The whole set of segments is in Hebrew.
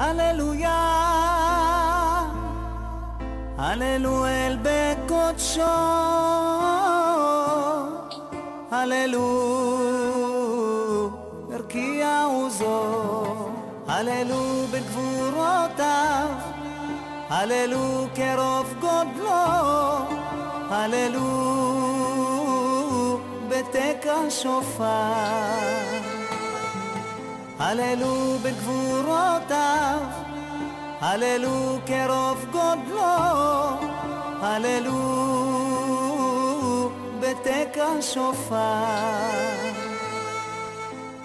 הללויה, הללו אל בקודשו, הללו הרקיע עוזו, הללו בגבורותיו, הללו קרוב גודלו, הללו בתקע שופר, הללו בגבורותיו, הללו קרוב גודלו, הללו בתקע שופר,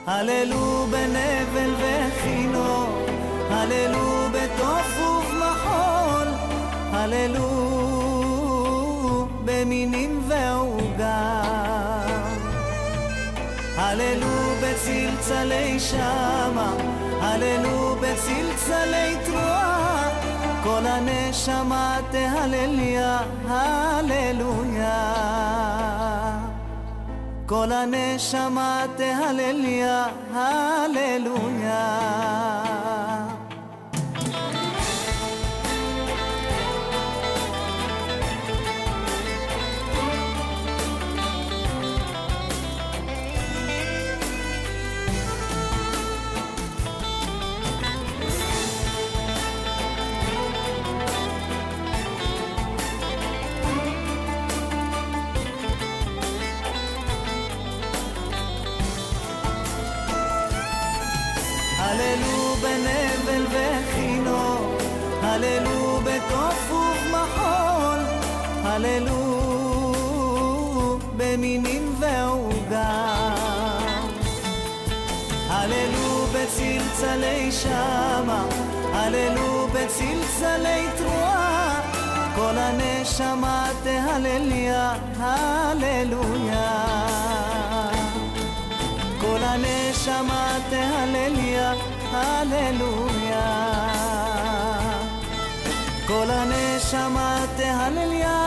הללו בנבל וכינור, הללו בתוף ובמחול, הללו במינים ועוגה, הללו בצלצלי שמה, הללו בצלצלי תרועה, כל הנשמה תהלליה, הללויה, כל הנשמה תהלליה, הללויה. הללו בנבל וכינור, הללו בתוף ובמחול, הללו במינים ועוגה, הללו בצלצלי שמה, הללו בצלצלי תרועה, כל הנשמה תהלליה, הללויה, כל הנשמה תהלליה, הללויה, כל הנשמה תהלליה,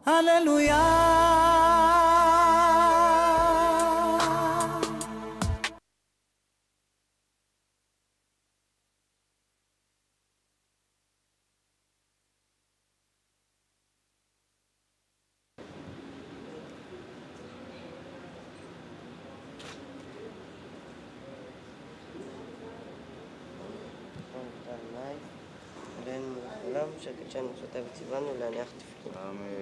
הללויה. עלינו לעולם, שקדשנו נפשותיו וציוונו להניח תפילין. אמן.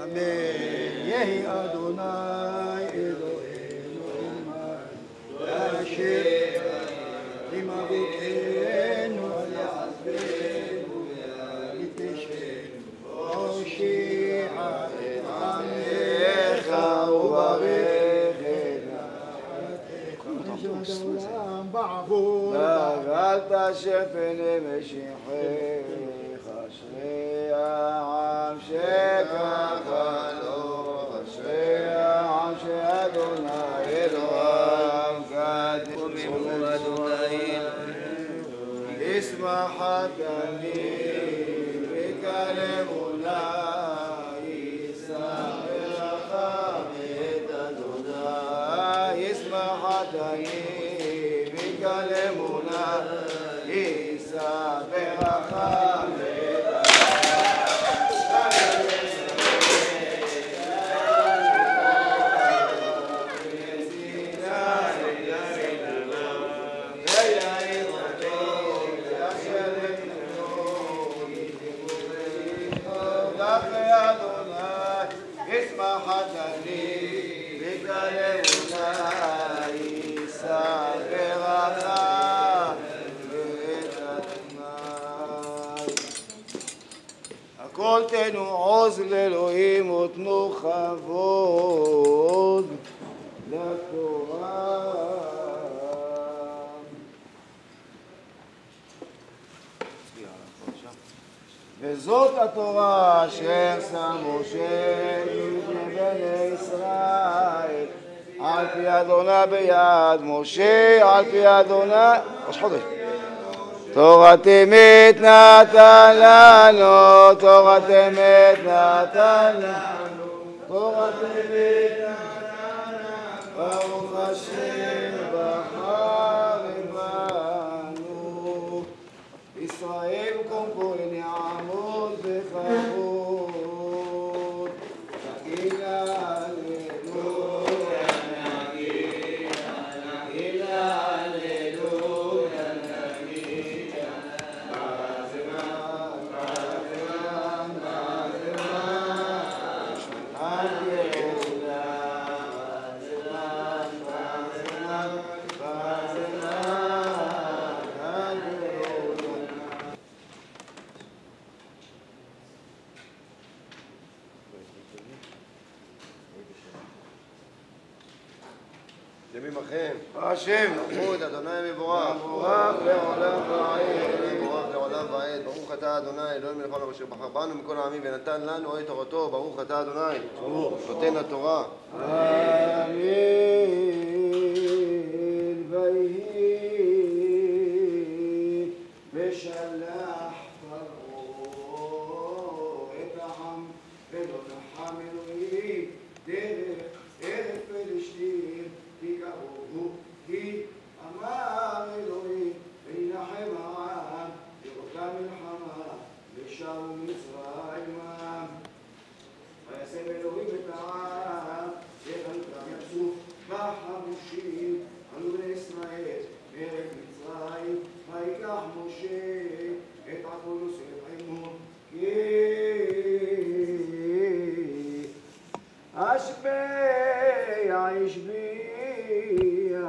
אמן. יהי אדוני אלוהינו עמנו, אשר עם אבותינו על יעזבנו ותשבנו, הושיע את עמך וברך את נעתך העולם בעבור ואל תשב פני משיחך, אשרי העם שככה לו, אשרי העם שאדוני אלוהיו קדש אדוני ישמח אני וקל אמונה יישא ברכה את אדוני ישמח אני וקל אמונה יישא ברכה הכל תנו עוז לאלוהים ותנו כבוד לתורה. וזאת התורה אשר שם משה לפני בני ישראל על פי אדוני ביד משה על פי אדוני ראש חודש תורת אמת נתן לנו, תורת אמת נתן לנו, תורת אמת נתן לנו, ברוך השם בחר בנו, ישראל קום כל נעמוד בכבוד, נגילה הללויה, נגילה הללויה, למי השם חמוד אדוני מבורך מבורך לעולם ועד מבורך לעולם ועד ברוך אתה אדוני אלוהים מלך העולם אשר בחר בנו מכל העמים ונתן לנו את תורתו ברוך אתה אדוני נותן התורה אמן ויהי ושלח פרעה את העם ולא נחם אלוהים דרך ארץ פלשתים תקראוהו כי אמר אלוהים וינחם העם לראותה מלחמה ושבו מצרימה וישם אלוהים את העם וחלקם יצאו בחמושים עלו בני ישראל מארץ מצרים ויקח משה את עמו יוסף עמו כי השביע השביע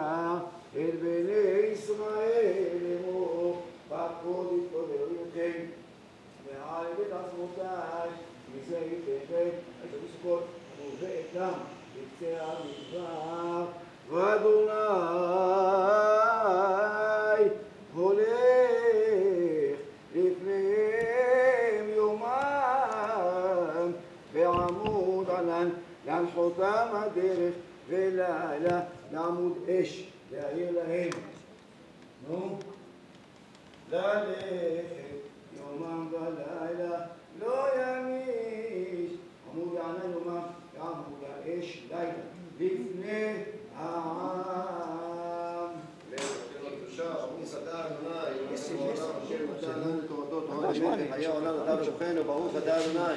את בני ישראל לאמור פקוד התפודלויותיכם מעל בית עצמותיי מזה יתכם את המסכות ובאתם בקצה המדבר ואדוני הולך לפניהם יומם בעמוד ענן להנחותם הדרך ולילה לעמוד אש להעיר להם נו ללכת יומם ולילה לא ימיש עמוד ענן יומם לעמוד האש לילה לפני העם ברוך אתה אדוני נותן לנו תורתו תורה אמת לחיי העולם אתה ושוכנו ברוך אתה אדוני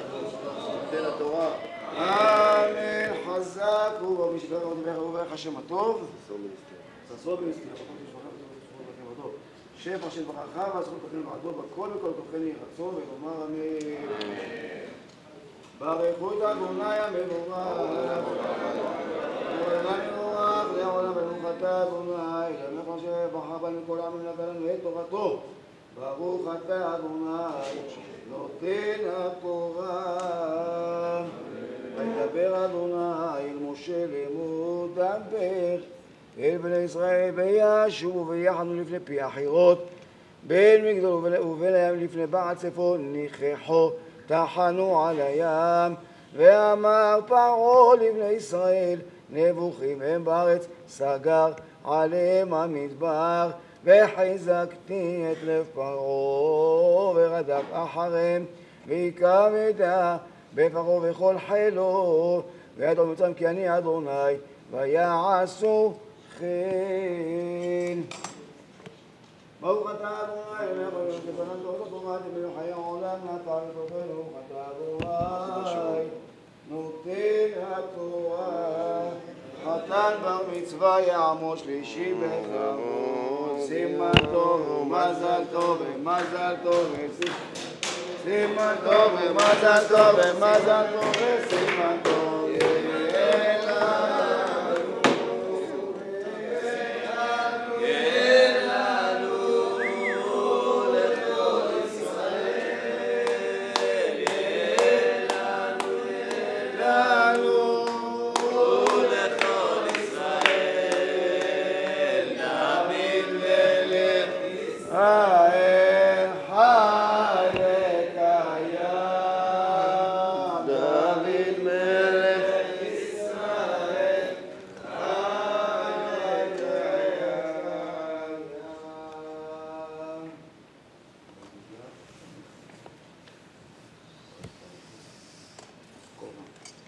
נותן התורה אמן חזק ובמשבר וברך השם הטוב ששו בנסתר שפע של ברכה והזכות לכם ועדו בכל וכל כוחני רצון ולומר אמן. ברכו את אדוני המבורך, אדוני מבורך לעולם ברוך אתה אדוני, למלך אשר בחר בנו כל העמים ונתן לנו את תורתו. ברוך אתה אדוני נותן התורה. וידבר אדוני אל משה לאמור דבר אל בני ישראל וישובו ויחנו לפני פי החירות בין מגדול ובין הים לפני בעל צפון ניחחו טחנו על הים. ואמר פרעה לבני ישראל נבוכים הם בארץ סגר עליהם המדבר. וחיזקתי את לב פרעה ורדף אחריהם ויקמדה בפרעה וכל חילו וידעו מצרים כי אני אדוני ויעשו כן. ברוך אתה אדוני למלך לבנן תורת התורה תמלך חיי העולם נטע ותוכנו. ברוך אתה אדוני נותן התורה. חתן בר מצווה יעמוד שלישי בכבוד. סימן טוב ומזל טוב ומזל טוב סימן טוב ומזל טוב ומזל טוב וסימן טוב.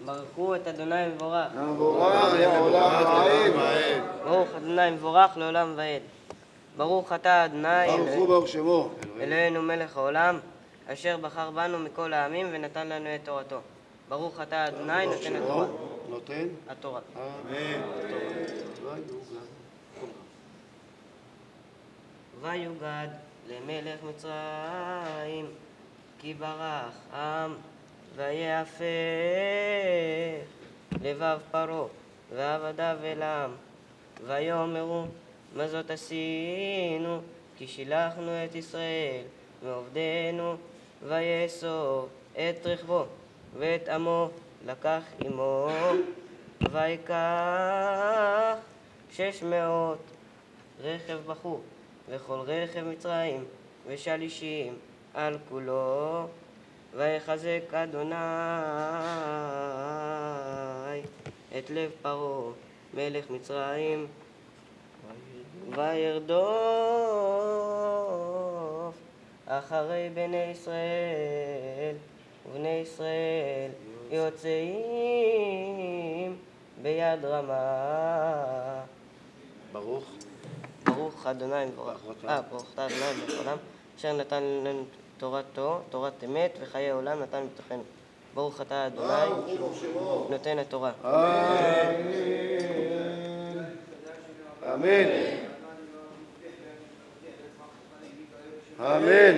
ברכו את אדוני מבורך. מבורך לעולם ועד. ברוך אדוני מבורך לעולם ועד. ברוך אתה אדוני ברכו ברוך שמו אלוהינו מלך העולם אשר בחר בנו מכל העמים ונתן לנו את תורתו. ברוך אתה אדוני נותן התורה. נותן התורה. אמן. ויוגד למלך מצרים כי ברח עם ויפה לבב פרעה ועבדיו אל העם ויאמרו מה זאת עשינו כי שילחנו את ישראל מעובדנו. ויאסוף את רכבו ואת עמו לקח עמו ויקח 600 רכב בחור וכל רכב מצרים ושלישים על כולו. ויחזק אדוני את לב פרעה מלך מצרים וירדוף אחרי בני ישראל ובני ישראל יוצאים ביד רמה. ברוך אדוני מבורך. ברוך אתה אדוני מלך העולם אשר נתן לנו תורתו, תורת אמת וחיי העולם נתן בתוכנו. ברוך אתה אדוני נותן התורה. אמן. אמן.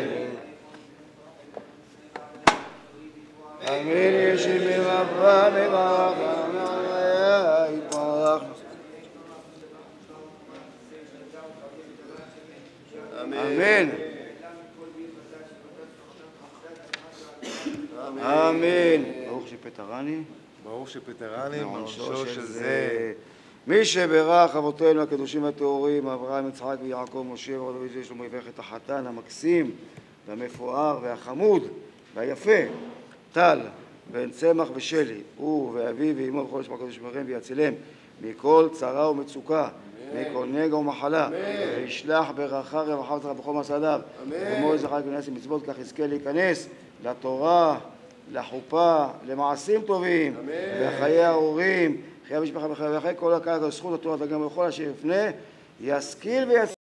אמן. ישיב ברבה מברך יתברך. אמן. אמן. ברוך שפטרני. ברוך שפטרני מעונשו של זה. מי שברך אבותינו הקדושים והטהורים אברהם יצחק ויעקב משה ודוד ושלמה יברך את החתן המקסים והמפואר והחמוד והיפה טל בן צמח ושלי הוא ואביו ואמו וכל שמע הקדוש ברוך הוא ויצילם מכל צרה ומצוקה מכל נגע ומחלה וישלח ברכה רווחה וצרה בכל מסעדיו כמו זכר כנס מצוות כך יזכה להיכנס לתורה לחופה למעשים טובים בחיי ההורים חיי המשפחה וחיי כל הקהל הזכות התורה גם בכל אשר יפנה ישכיל ויצליח